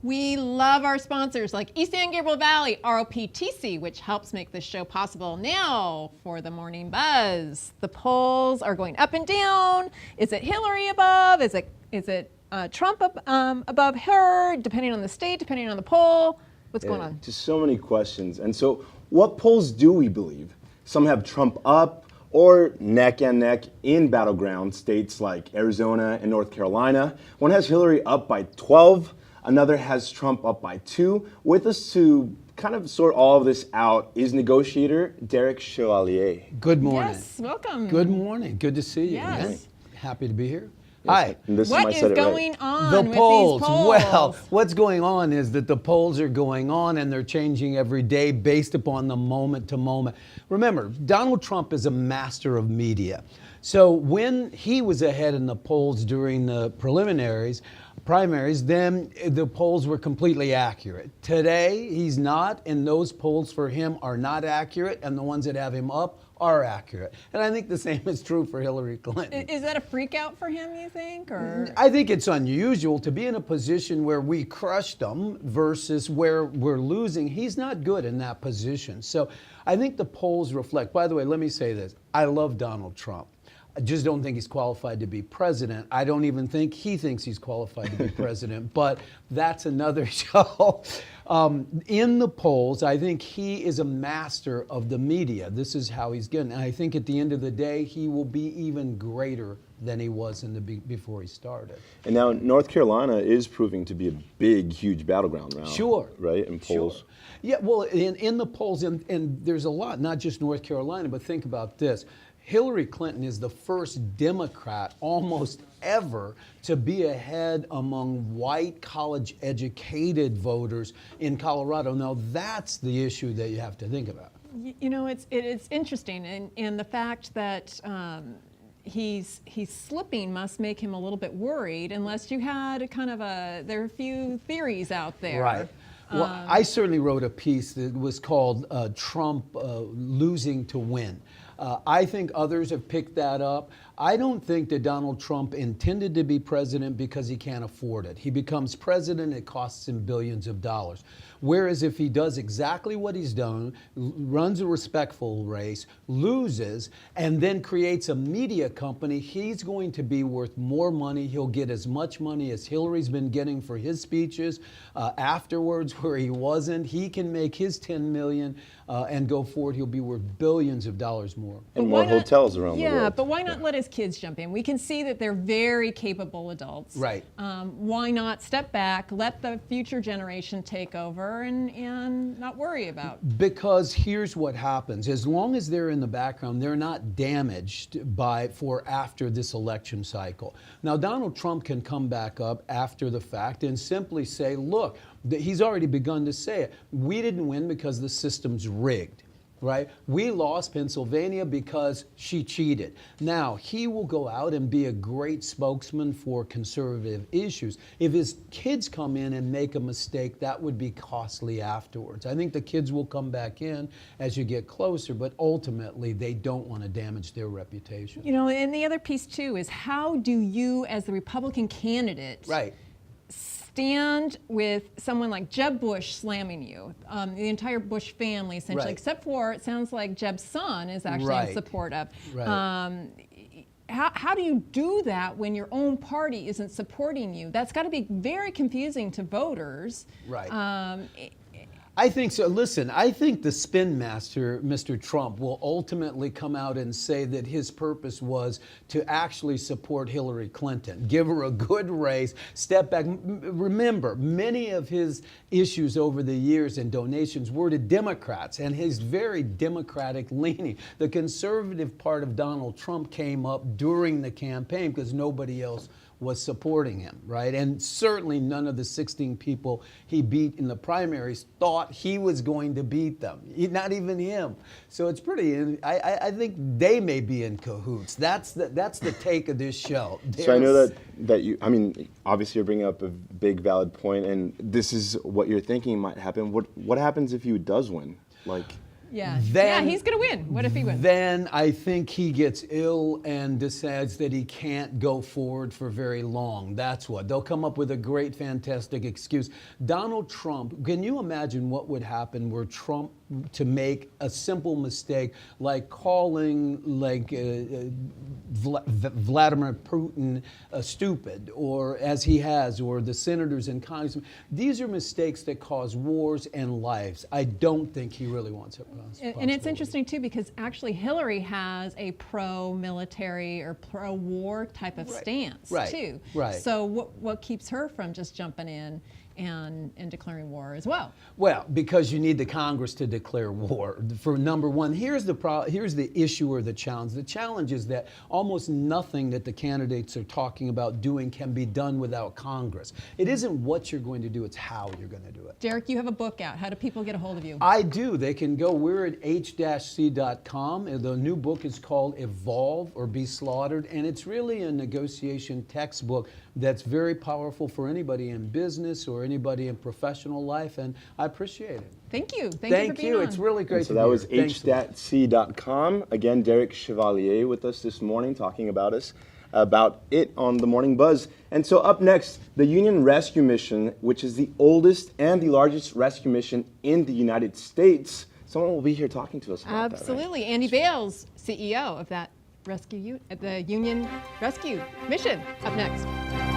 We love our sponsors like East San Gabriel Valley, ROPTC, which helps make this show possible. Now for the morning buzz. The polls are going up and down. Is it Hillary above? Is it Trump above her? Depending on the state, depending on the poll. What's going on? Just so many questions. And so what polls do we believe? Some have Trump up or neck and neck in battleground states like Arizona and North Carolina. One has Hillary up by 12. Another has Trump up by 2. With us to kind of sort all of this out is negotiator Derrick Chevalier. Good morning. Yes, welcome. Good morning. Good to see you. Yes. Happy to be here. Yes. Hi. What is going on The with polls. these polls? Well, what's going on is that the polls are going on and they're changing every day based upon the moment to moment. Remember, Donald Trump is a master of media. So when he was ahead in the polls during the primaries, then the polls were completely accurate. Today, he's not, and those polls for him are not accurate, and the ones that have him up are accurate. And I think the same is true for Hillary Clinton. Is that a freak out for him, you think? Or I think it's unusual to be in a position where we crushed him versus where we're losing. He's not good in that position. So I think the polls reflect. By the way, let me say this. I love Donald Trump. I just don't think he's qualified to be president. I don't even think he thinks he's qualified to be president, but that's another show. In the polls, I think he is a master of the media. This is how he's getting. And I think at the end of the day, he will be even greater than he was before he started. And now North Carolina is proving to be a big, huge battleground now. Sure. Right, in polls. Sure. Yeah, well, in the polls, and there's a lot, not just North Carolina, but think about this. Hillary Clinton is the first Democrat almost ever to be ahead among white college-educated voters in Colorado. Now, that's the issue that you have to think about. You know, it's interesting, and the fact that he's slipping must make him a little bit worried, unless you had there are a few theories out there. Right. Well, I certainly wrote a piece that was called Trump Losing to Win. I think others have picked that up. I don't think that Donald Trump intended to be president because he can't afford it. He becomes president, it costs him billions of dollars. Whereas if he does exactly what he's done, runs a respectful race, loses, and then creates a media company, he's going to be worth more money. He'll get as much money as Hillary's been getting for his speeches. Afterwards, where he wasn't, he can make his $10 million and go forward. He'll be worth billions of dollars more. And more hotels around the world. Yeah, but why not let his kids jump in? We can see that they're very capable adults. Right. Why not step back, let the future generation take over, and not worry about? Because here's what happens. As long as they're in the background, they're not damaged after this election cycle. Now, Donald Trump can come back up after the fact and simply say, look, he's already begun to say it. We didn't win because the system's rigged. Right? We lost Pennsylvania because she cheated. Now, he will go out and be a great spokesman for conservative issues. If his kids come in and make a mistake, that would be costly afterwards. I think the kids will come back in as you get closer, but ultimately they don't want to damage their reputation. You know, and the other piece too is, how do you, as the Republican candidate, stand with someone like Jeb Bush slamming you, the entire Bush family essentially, except for, it sounds like Jeb's son is actually in support of. How do you do that when your own party isn't supporting you? That's got to be very confusing to voters. Right. I think so. Listen, I think the spin master, Mr. Trump, will ultimately come out and say that his purpose was to actually support Hillary Clinton, give her a good race, step back. Remember, many of his issues over the years and donations were to Democrats, and he's very Democratic leaning. The conservative part of Donald Trump came up during the campaign because nobody else was supporting him, right? And certainly none of the 16 people he beat in the primaries thought he was going to beat them, not even him. So it's pretty, I think they may be in cahoots. That's the take of this show. So I know that you, I mean, obviously you're bringing up a big valid point, and this is what you're thinking might happen. What happens if he does win? Like, Yeah. then yeah, he's going to win. What if he wins? Then I think he gets ill and decides that he can't go forward for very long. That's what. They'll come up with a great, fantastic excuse. Donald Trump, can you imagine what would happen were Trump to make a simple mistake like calling Vladimir Putin stupid, or as he has, or the senators and congressmen. These are mistakes that cause wars and lives. I don't think he really wants it. And it's interesting too because actually Hillary has a pro-military or pro-war type of stance too. Right. So what keeps her from just jumping in and declaring war as well? Well, because you need the Congress to declare war. For number one, here's the issue or the challenge. The challenge is that almost nothing that the candidates are talking about doing can be done without Congress. It isn't what you're going to do, it's how you're going to do it. Derrick, you have a book out. How do people get a hold of you? I do. They can go. We're at h-c.com. The new book is called Evolve or Be Slaughtered, and it's really a negotiation textbook that's very powerful for anybody in business or anybody in professional life, and I appreciate it. Thank you. Thank you for being on. It's really great So to that be was here. h-c.com. Again, Derrick Chevalier with us this morning talking about it on the Morning Buzz. And so up next, the Union Rescue Mission, which is the oldest and the largest rescue mission in the United States. Someone will be here talking to us about Absolutely. that, right? Andy Bales, CEO of that the Union Rescue Mission. Up next.